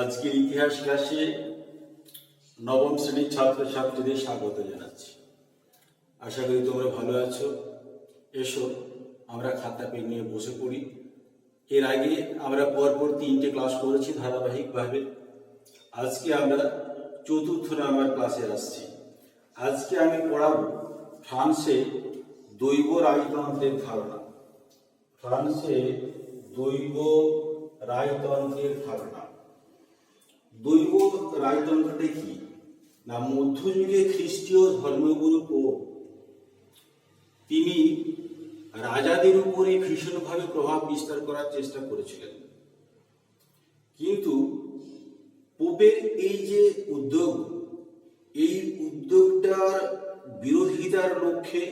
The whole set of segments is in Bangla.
আজকের ইতিহাস ক্লাসে নবম শ্রেণীর ছাত্রছাত্রীদের স্বাগত জানাচ্ছি। আশা করি তোমরা ভালো আছো। এসো আমরা খাতা পেন নিয়ে বসে পড়ি। এর আগে আমরা পরপর 3টে ক্লাস করেছি ধারাবাহিকভাবে। আজকে আমরা চতুর্থ নাম্বার ক্লাসে আসছি। আজকে আমি পড়াবো ফ্রান্সে দৈব রাজতন্ত্রের ধারণা। ফ্রান্সে দৈব রাজতন্ত্রের ধারণা। দৈব রাজতন্ত্রটা কি না, মধ্যযুগে খ্রিস্টীয় ধর্মগুরু পোপ তিনি রাজাদের উপরে ভীষণভাবে প্রভাব বিস্তার করার চেষ্টা করেছিলেন। কিন্তু পোপের এই যে উদ্যোগ, এই উদ্যোগটার বিরোধিতার লক্ষ্যে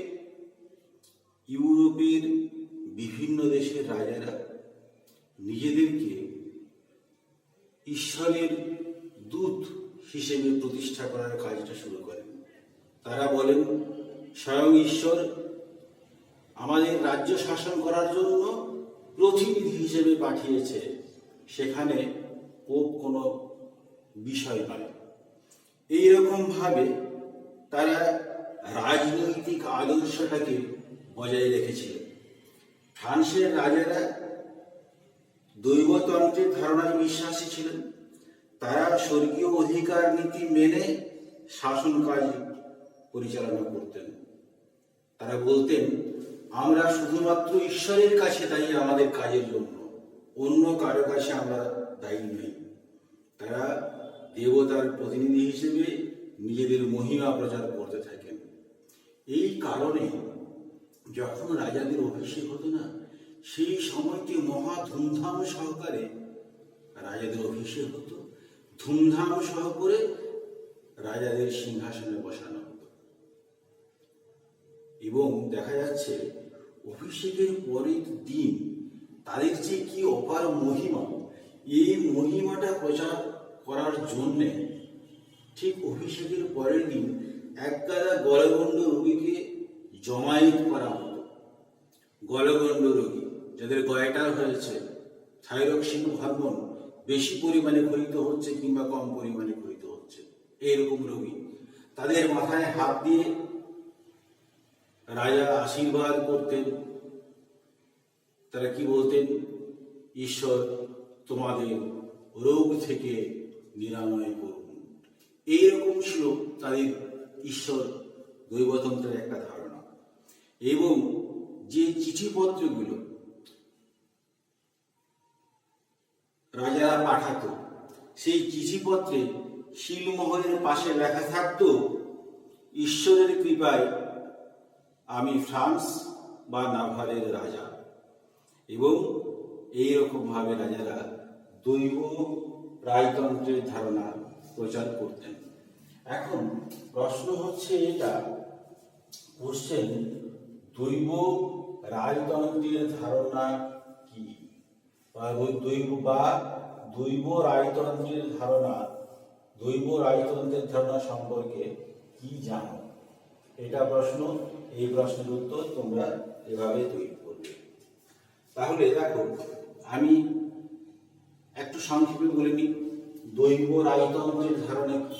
ইউরোপের বিভিন্ন দেশের রাজারা নিজেদেরকে ঈশ্বরের দূত হিসেবে প্রতিষ্ঠা করার কাজটা শুরু করেন। তারা বলেন স্বয়ং ঈশ্বর আমাদের রাজ্য শাসন করার জন্য প্রতিনিধি হিসেবে পাঠিয়েছে, সেখানে পোপ কোনো বিষয় নয়। এইরকম ভাবে তারা রাজনৈতিক আদর্শটাকে বজায় রেখেছিলেন। ফ্রান্সের রাজারা দৈবতন্ত্রের ধারণায় বিশ্বাসী ছিলেন। তারা স্বর্গীয় অধিকার নীতি মেনে শাসন কাজ পরিচালনা করতেন। তারা বলতেন আমরা শুধুমাত্র ঈশ্বরের কাছে দায়ী আমাদের কাজের জন্য, অন্য কারো কাছে আমরা দায়ী নই। তারা দেবতার প্রতিনিধি হিসেবে নিজেদের মহিমা প্রচার করতে থাকেন। এই কারণে যখন রাজাদের অভিষেক হতো না, সেই সময়টি মহা ধুমধাম সহকারে রাজাদের অভিষেক হতো। ধুমধাম সহকারে রাজাদের সিংহাসনে বসানো হতো। এবং দেখা যাচ্ছে অভিষেকের পরের দিন তাদের যে কি অপার মহিমা, এই মহিমাটা প্রচার করার জন্যে ঠিক অভিষেকের পরের দিন একগাদা গলগণ্ড রোগীকে জমায়েত করা হতো। গলগণ্ড রোগী যাদের গয়টার হয়েছে, থাইরক্সিন হরমোন বেশি পরিমাণে ক্ষরিত হচ্ছে কিংবা কম পরিমাণে ক্ষরিত হচ্ছে, এইরকম রোগী, তাদের মাথায় হাত দিয়ে রাজা আশীর্বাদ করতেন। তারা কি বলতেন, ঈশ্বর তোমাদের রোগ থেকে নিরাময় করুন। এইরকম ছিল তাদের ঈশ্বর দৈবতন্ত্রের একটা ধারণা। এবং যে চিঠিপত্রগুলো রাজারা পাঠাতো, সেই চিঠিপত্রে শিলমোহরের পাশে লেখা থাকতো ঈশ্বরের কৃপায় আমি ফ্রান্স বা নাভারের রাজা। এবং এইরকম ভাবে রাজারা দৈব রাজতন্ত্রের ধারণা প্রচার করতেন। এখন প্রশ্ন হচ্ছে এটা, কোশ্চেন, দৈব রাজতন্ত্রের ধারণা কি, বা দৈব রাজতন্ত্রের ধারণা সম্পর্কে কি জানো, এটা প্রশ্ন। এই প্রশ্নের উত্তর তোমরা এভাবে তৈরি করবে। তাহলে দেখো, আমি একটু সংক্ষেপে বলে নিই দৈব রাজতন্ত্রের ধারণা কি।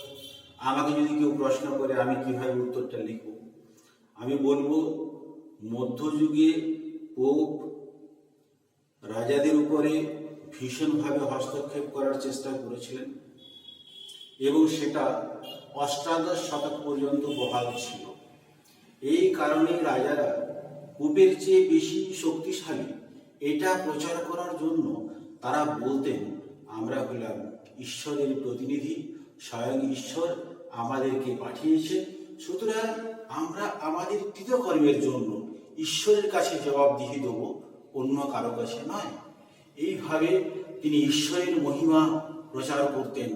আমাকে যদি কেউ প্রশ্ন করে আমি কিভাবে উত্তরটা লিখব, আমি বলবো মধ্যযুগে পোপ রাজাদের উপরে ভীষণভাবে হস্তক্ষেপ করার চেষ্টা করেছিলেন এবং সেটা অষ্টাদশ শতক পর্যন্ত বহাল ছিল। এই কারণে রাজারা পোপের চেয়ে বেশি শক্তিশালী এটা প্রচার করার জন্য তারা বলতেন আমরা হলাম ঈশ্বরের প্রতিনিধি, স্বয়ং ঈশ্বর আমাদেরকে পাঠিয়েছে, সুতরাং আমরা আমাদের কৃতকর্মের জন্য ঈশ্বরের কাছে জবাবদিহি দেব, অন্য কারো কাছে নয়। এইভাবে তিনি ঈশ্বরের মহিমা প্রচার করতেন।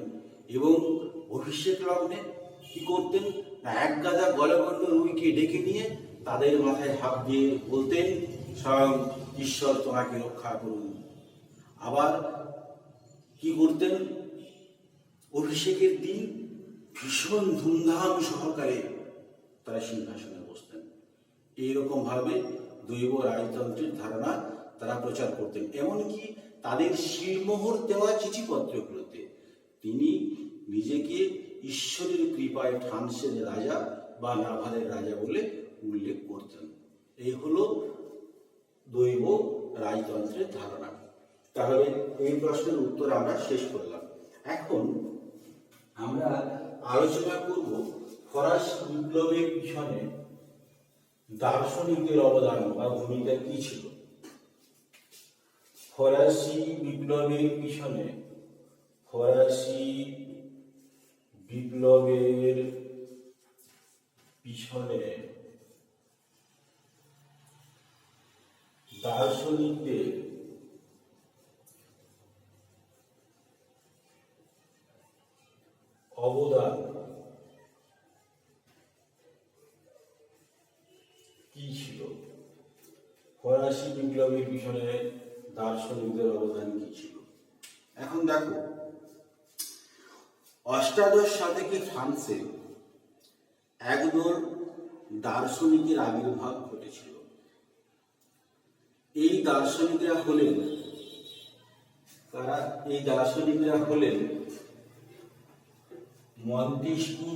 এবং অভিষেক লগ্নে কি করতেন না, একগাদা গলগণ্ড রোগীকে ডেকে নিয়ে তাদের মাথায় হাত দিয়ে বলতেন স্বয়ং ঈশ্বর তোমাকে রক্ষা করুন। আবার কি করতেন, অভিষেকের দিন ভীষণ ধুমধাম সহকারে তারা সিংহাসনে বসতেন। এইরকম ভাবে দৈব রাজতন্ত্রের ধারণা তারা প্রচার করতেন। এমনকি তাদের শিলমোহর দেওয়া চিঠিপত্রগুলোতে তিনি নিজেকে ঈশ্বরের কৃপায় ফ্রান্সের রাজা বা নাভালের রাজা বলে উল্লেখ করতেন। এই হলো দৈব রাজতন্ত্রের ধারণা। তাহলে এই প্রশ্নের উত্তর আমরা শেষ করলাম। এখন আমরা আলোচনা করব ফরাসি বিপ্লবের পিছনে দার্শনিকদের অবদান বা ভূমিকা কি ছিল। ফরাসি বিপ্লবের পিছনে দার্শনিকদের অবদান কি ছিল? ফরাসি বিপ্লবের পিছনে দার্শনিকদের অবদান কি ছিল? এখন দেখো, অষ্টাদশ শতকে ফ্রান্সে একদল দার্শনিকের আবির্ভাব ঘটেছিল। এই দার্শনিকরা হলেন মন্তেস্ক্যু,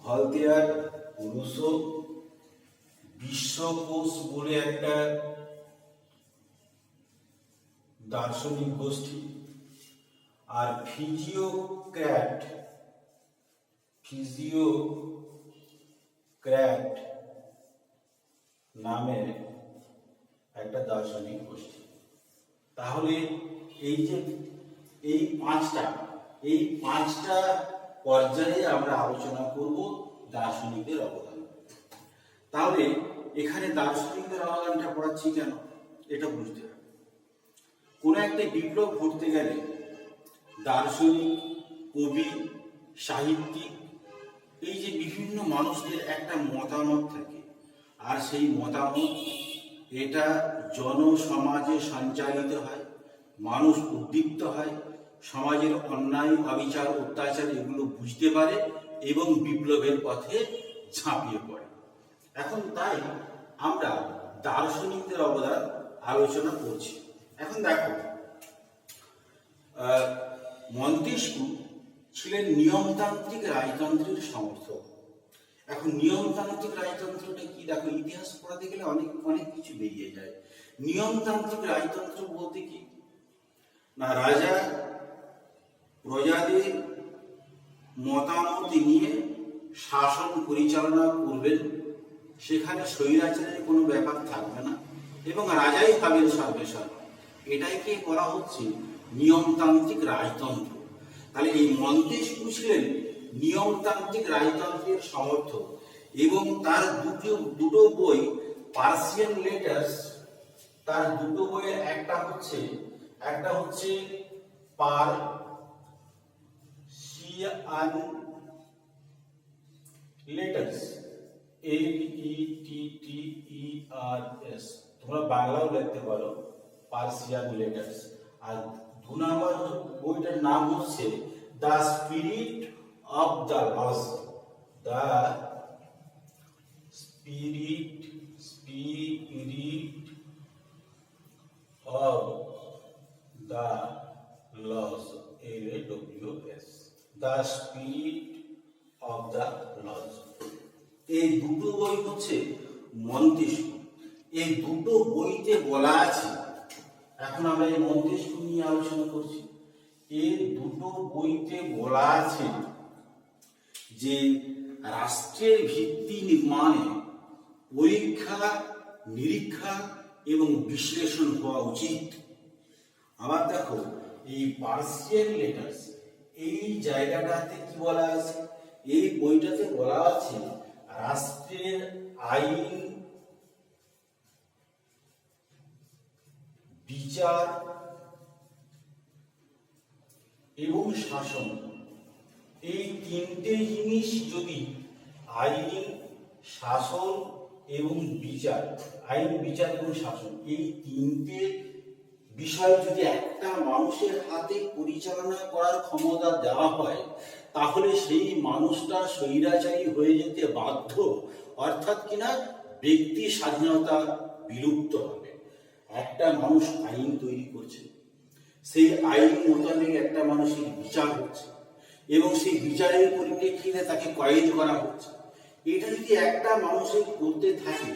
ভলতেয়ার, রুসো, বিশ্বকোষ বলে একটা দার্শনিক গোষ্ঠী, আর ফিজিওক্র্যাট নামে একটা দার্শনিক গোষ্ঠী। তাহলে এই পাঁচটা পর্যায়ে আমরা আলোচনা করব দার্শনিকদের অবদান। তাহলে এখানে দার্শনিকদের অবদানটা পড়াচ্ছি কেন, এটা বুঝতে হবে। কোন একটা বিপ্লব ঘটতে গেলে দার্শনিক, কবি, সাহিত্যিক, এই যে বিভিন্ন মানুষদের একটা মতামত থাকে, আর সেই মতামত এটা জনসমাজে সঞ্চারিত হয়, মানুষ উদ্দীপ্ত হয়, সমাজের অন্যায়, অবিচার, অত্যাচার এগুলো বুঝতে পারে এবং বিপ্লবের পথে ঝাঁপিয়ে পড়ে। এখন তাই আমরা দার্শনিকদের অবদান আলোচনা করছি। এখন দেখো, মন্তেস্ক্যু ছিলেন নিয়মতান্ত্রিক রাজতন্ত্রের সমর্থক। এখন নিয়মতান্ত্রিক রাজতন্ত্রটা কি? দেখো, ইতিহাস পড়াতে গেলে অনেক কিছু বেরিয়ে যায়। নিয়মতান্ত্রিক রাজতন্ত্র বলতে কি না, রাজা প্রজাদের মতামত নিয়ে শাসন পরিচালনা করবেন, সেখানে স্বৈরাচারের কোনো ব্যাপার থাকবে না এবং রাজাই হবেন সর্বেসর্বা। এটাইকে বলা হচ্ছে নিয়মতান্ত্রিক রাজতন্ত্র। তাহলে এই মন্তেস্ক্যু ছিলেন নিয়মতান্ত্রিক রাজতন্ত্রের সমর্থক এবং তার দুটো বই, পার্সিয়ান লেটার্স, তার দুটো বইয়ের একটা হচ্ছে পারসিয়ান লেটার্স, LETTERS, তোমরা বাংলাও লিখতে পারো পার্সিয়ান লেটার্স। আর 2 নম্বর বইটার নাম হচ্ছে the spirit of the laws, এই দুটো বই হচ্ছে মন্তেস্ক্যু। এই দুটো বইতে বলা আছে, এখন আমরা এই মন্তেস্ক্যু নিয়ে আলোচনা করছি, এই দুটো বইতে বলা আছে যে রাষ্ট্রের ভিত্তি নির্মাণে পরীক্ষা, নিরীক্ষা এবং বিশ্লেষণ হওয়া উচিত। আবার দেখো, এই পার্সিয়ান লেটার্স, এই জায়গাটাতে কি বলা আছে? এই বইটাতে বলা আছে রাষ্ট্রের আইন, বিচার এবং শাসন, এই তিনটে জিনিস যদি আইন, শাসন এবং বিচার, আইন, বিচার এবং শাসন, এই তিনটে বিষয় যদি একটা মানুষের হাতে পরিচালনা করার ক্ষমতা দেওয়া হয়, তাহলে সেই মানুষটা স্বৈরাচারী হয়ে যেতে বাধ্য, অর্থাৎ কিনা ব্যক্তি স্বাধীনতা বিলুপ্ত হবে। একটা মানুষ আইন তৈরি করছে, সেই আইন মোতাবেক একটা মানুষের বিচার হচ্ছে এবং সেই বিচারের পরিপ্রেক্ষিতে তাকে কয়েদ করা হচ্ছে। এটা যদি একটা মানুষের করতে থাকে,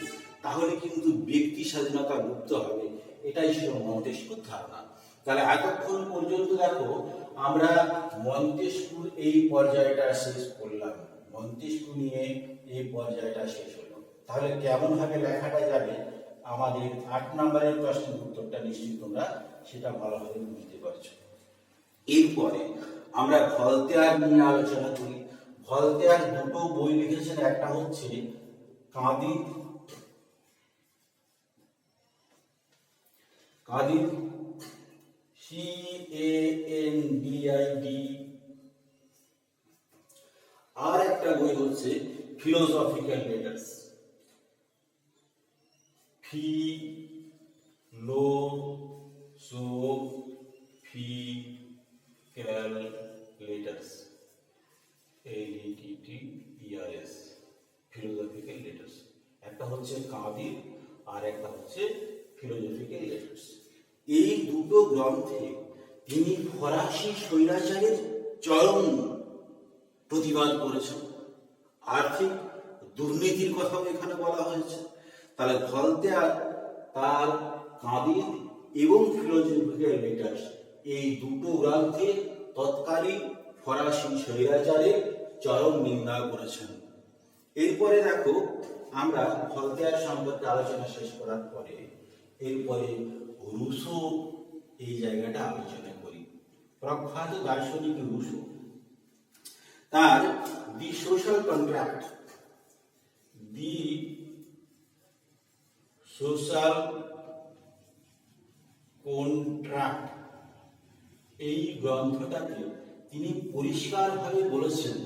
তাহলে কিন্তু ব্যক্তি স্বাধীনতা লুপ্ত হবে। এটাই ছিল মন্তেস্কুর ধারণা। তাহলে এতক্ষণ পর্যন্ত দেখো আমরা মন্তেস্কুর এই পর্যায়টা শেষ করলাম, মন্তেস্কু নিয়ে এই পর্যায়টা শেষ হলো। তাহলে কেমন ভাবে লেখাটা যাবে, আমাদের 8 নম্বরের প্রশ্নের উত্তরটা নিশ্চয়ই তোমরা সেটা ভালোভাবে বুঝতে পারছো। এরপরে আমরা ভলতেয়ার নিয়ে আলোচনা করি। ভলতেয়ার দুটো বই লিখেছেন, একটা হচ্ছে কাঁদিদ, CANDID, আর একটা বই হচ্ছে philosophical letters, philosophical letters, LETTERS, philosophical letters. একটা হচ্ছে কাঁদিদ আর একটা হচ্ছে ফিলোসফিক্যাল লেটার্স। এই দুটো গ্রন্থে তিনি ফরাসি স্বৈরাচারের চরম প্রতিবাদ করেছেন। আর্থিক দুর্নীতির কথাও এখানে বলা হয়েছে। তাহলে ভলতেয়ার তার কাঁদিদ এবং ফিলোসফিক্যাল লেটার্স এই দুটো গ্রন্থে তৎকালীন ফরাসি স্বৈরাচারের চরম নিন্দা করেছেন। এরপরে দেখো আমরা ভলতেয়ার সম্পর্কে আলোচনা শেষ করার পরে এরপরে রুসো এই জায়গাটা আলোচনা করি। প্রখ্যাত দার্শনিক রুসো তার দি সোশ্যাল কন্ট্রাক্ট, দি সোশ্যাল কন্ট্রাক্ট, এই গ্রন্থটাকে তিনি পরিষ্কারভাবে বলেছেন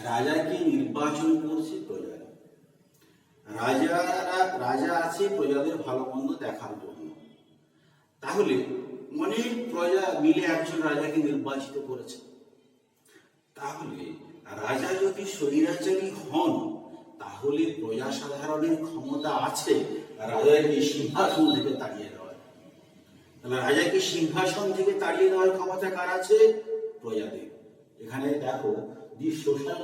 রাজাকে নির্বাচন করছে প্রজারা, রাজা আছে প্রজাদের ভালো মন্দ দেখার জন্য। তাহলে অনেক প্রজা মিলে একজন রাজাকে নির্বাচিত করেছে। তাহলে রাজা যদি স্বৈরাচারী হন, তাহলে প্রজা সাধারণের ক্ষমতা আছে রাজাকে সিংহাসন থেকে তাড়িয়ে দেওয়ার। তাহলে রাজাকে সিংহাসন থেকে তাড়িয়ে দেওয়ার ক্ষমতা কার আছে? প্রজাদের। এখানে দেখো দি সোশ্যাল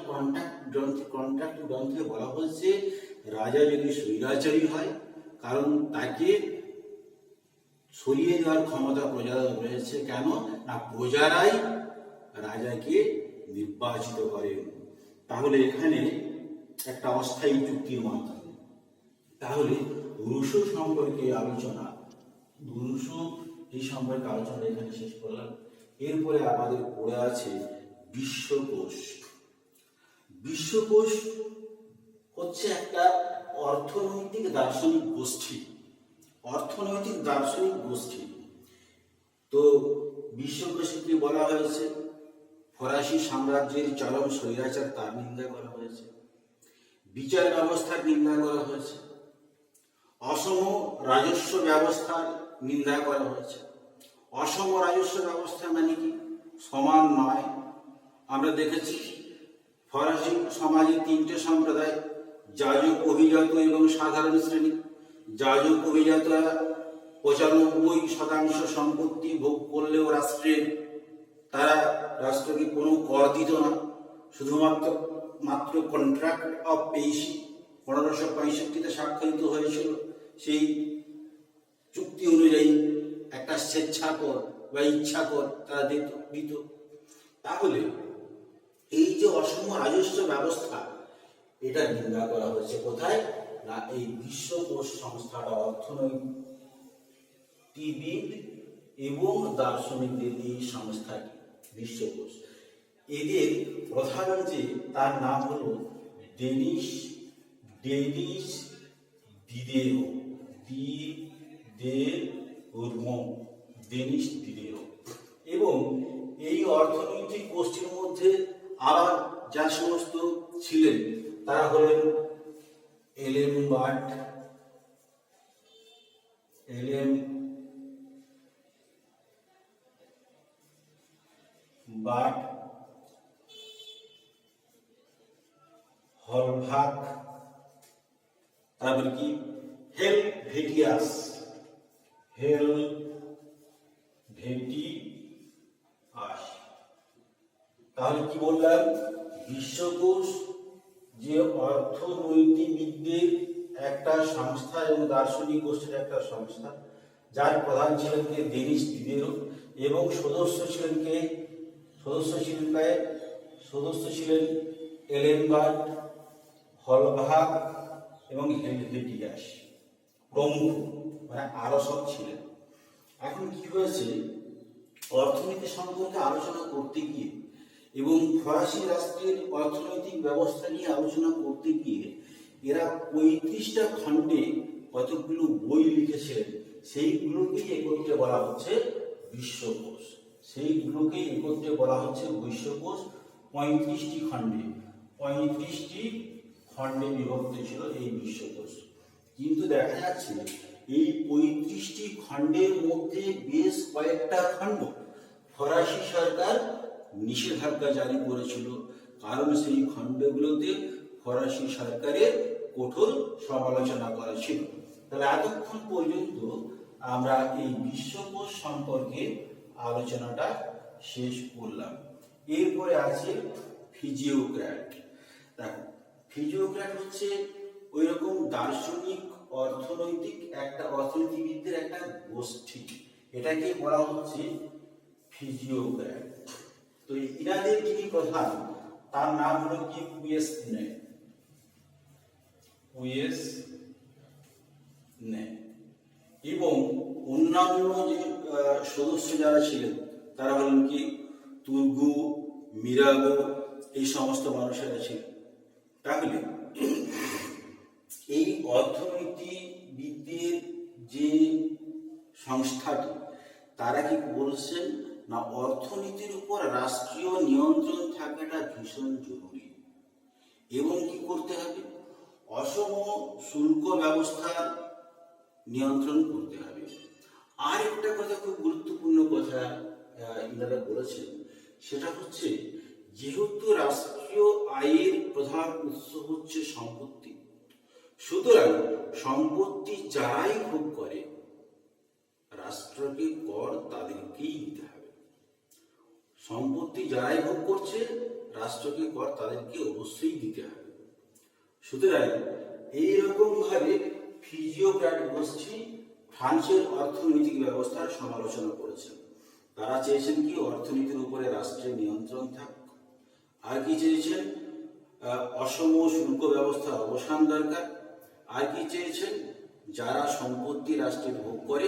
কন্ট্রাক্ট গ্রন্থে বলা হয়েছে রাজা যদি স্বৈরাচারী হয়, কারণ তাকে সরিয়ে দেওয়ার ক্ষমতা প্রজাদের রয়েছে। কেন না, প্রজারাই রাজাকে নির্বাচিত করেন। তাহলে এখানে একটা অস্থায়ী চুক্তির মাধ্যমে। তাহলে রুসো সম্পর্কে আলোচনা, রুসো এই সম্পর্কে আলোচনা এখানে শেষ করলাম। এরপরে আমাদের পড়ে আছে বিশ্বকোষ। বিশ্বকোষ হচ্ছে একটা অর্থনৈতিক দার্শনিক গোষ্ঠী, অর্থনৈতিক দার্শনিক গোষ্ঠী। তো বিশ্বকোষে কি বলা হয়েছে? ফরাসি সাম্রাজ্যের চরম স্বৈরাচার তার নিন্দা করা হয়েছে, বিচার ব্যবস্থার নিন্দা করা হয়েছে, অসম রাজস্ব ব্যবস্থার নিন্দা করা হয়েছে। অসম রাজস্ব ব্যবস্থা মানে কি? সমান নয়। আমরা দেখেছি ফরাসি সমাজে 3টে সম্প্রদায়, যাজক, অভিজাত এবং সাধারণ শ্রেণী। যাজক অভিজাতরা 95% সম্পত্তি ভোগ করলেও তারা রাষ্ট্রকে কোনো কর দিত না, শুধুমাত্র কন্ট্রাক্ট অফ পেইসি 1565 স্বাক্ষরিত হয়েছিল। সেই চুক্তি অনুযায়ী একটা স্বেচ্ছাকর বা ইচ্ছাকর তারা দিত। তাহলে এই যে অসম রাজস্ব ব্যবস্থা, এটা নিন্দা করা হয়েছে কোথায়? না, এই বিশ্বকোষ সংস্থাটা অর্থনীতিবিদ এবং দার্শনিকদের এই সংস্থাটি বিশ্বকোষ। এদের প্রধান যে তার নাম হলো ডেনিস ডিদেরো এবং এই অর্থনৈতিক গোষ্ঠীর মধ্যে আবার যা সমস্ত ছিলেন তারা হলেন এলএম বাট, হলভাক, তারপর কি হেলভেটিয়াস, তাহলে কি বললাম, বিশ্বকোষ যে অর্থনৈতিকবিদদের একটা সংস্থা এবং দার্শনিক গোষ্ঠীর একটা সংস্থা, যার প্রধান ছিলেন কে ডেনিস ডিদেরো এবং সদস্য ছিলেন এলেনবার্ট, হলভাক এবং হেলভেটিয়াস প্রমুখ, মানে আরো সব ছিলেন। এখন কি হয়েছে, অর্থনীতি সম্পর্কে আলোচনা করতে গিয়ে এবং ফরাসি রাষ্ট্রের অর্থনৈতিক ব্যবস্থা নিয়ে আলোচনা করতে গিয়ে এরা 35টা খণ্ডে কতগুলো বই লিখেছিলেন, সেইগুলোকেই একত্রে বলা হচ্ছে বিশ্বকোষ। 35টি খণ্ডে বিভক্ত ছিল এই বিশ্বকোষ। কিন্তু দেখা যাচ্ছে এই 35টি খণ্ডের মধ্যে বেশ কয়েকটা খণ্ড ফরাসি সরকার নিষেধাজ্ঞা জারি করেছিল, কারণ সেই খণ্ডগুলোতে ফরাসি সরকারের কঠোর সমালোচনা করা ছিল। তাহলে এতক্ষণ পর্যন্ত আমরা এই বিশ্বকোষ সম্পর্কে আলোচনাটা শেষ করলাম। এরপরে আছে ফিজিওক্র্যাট। দেখো, ফিজিওক্র্যাট হচ্ছে ওই রকম দার্শনিক অর্থনীতিবিদদের একটা গোষ্ঠী, এটাকে বলা হচ্ছে ফিজিওক্র্যাট। তো ইনাদের যিনি প্রধান, তার নাম হলো কি পুয়েসনে। এবং অন্যান্য যে সদস্য যারা ছিলেন তারা হলেন কি তুর্গু, মিরাগো, এই সমস্ত মানুষেরা ছিলেন। তাহলে এই অর্থনীতিবিদদের যে সংস্থাটি, তারা কি বলছেন না, অর্থনীতির উপর রাষ্ট্রীয় নিয়ন্ত্রণ থাকাটা ভীষণ জরুরি এবং কি করতে হবে, অসম শুল্ক ব্যবস্থা নিয়ন্ত্রণ করতে হবে। আর একটা কথা, খুব গুরুত্বপূর্ণ কথা ইনারা বলেছেন, সেটা হচ্ছে যেহেতু রাষ্ট্রীয় আয়ের প্রধান উৎস হচ্ছে সম্পত্তি, সুতরাং সম্পত্তি যারাই ভোগ করে রাষ্ট্রকে কর তাদেরকেই দিতে হবে। সম্পত্তি যারাই ভোগ করছে রাষ্ট্রকে কর তাদেরকে অবশ্যই দিতে হবে। সুতরাং এইরকম ভাবে ফিজিওক্র্যাট গোষ্ঠী ফ্রান্সের অর্থনৈতিক ব্যবস্থার সমালোচনা করেছেন। তারা চেয়েছেন কি, অর্থনীতির উপরে রাষ্ট্রের নিয়ন্ত্রণ থাক। আর কি চেয়েছেন, অসম শুল্ক ব্যবস্থার অবসান দরকার। আর কি চেয়েছেন, যারা সম্পত্তি রাষ্ট্রের ভোগ করে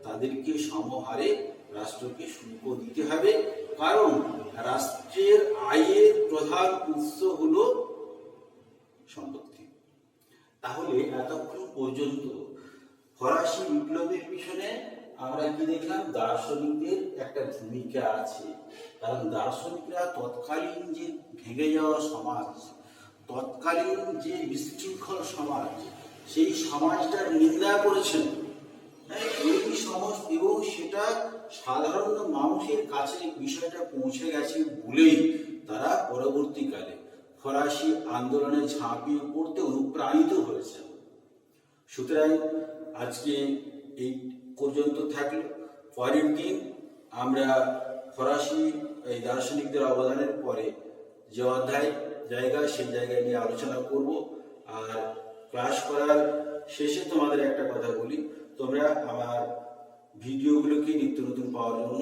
তাদেরকে সমহারে রাষ্ট্রকে শুল্ক দিতে হবে, কারণ রাষ্ট্রের আয়ের প্রধান উৎস হলো সম্পত্তি। তাহলে এতক্ষণ পর্যন্ত ফরাসি বিপ্লবের পিছনে আমরা কি দেখলাম, দার্শনিকদের একটা ভূমিকা আছে। কারণ দার্শনিকরা তৎকালীন যে ভেঙে যাওয়া সমাজ, তৎকালীন যে বিশৃঙ্খল সমাজ, সেই সমাজটার নিন্দা করেছেন এই সমাজ, এবং সেটা সাধারণ মানুষের কাছে বিষয়টা পৌঁছে গেছে বলেই তারা পরবর্তীকালে ফরাসি আন্দোলনে ঝাঁপিয়ে পড়তে অনুপ্রাণিত হয়েছে। সুতরাং আজকে এই পর্যন্ত থাকলো। পরের দিন আমরা ফরাসি এই দার্শনিকদের অবদানের পরে যে জায়গা সেই জায়গায় নিয়ে আলোচনা করব। আর ক্লাস করার শেষে তোমাদের একটা কথা বলি, তোমরা আমার ভিডিওগুলোকে নিত্য নতুন পাওয়ার জন্য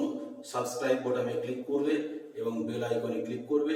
সাবস্ক্রাইব বোতামে ক্লিক করবে এবং বেল আইকনে ক্লিক করবে।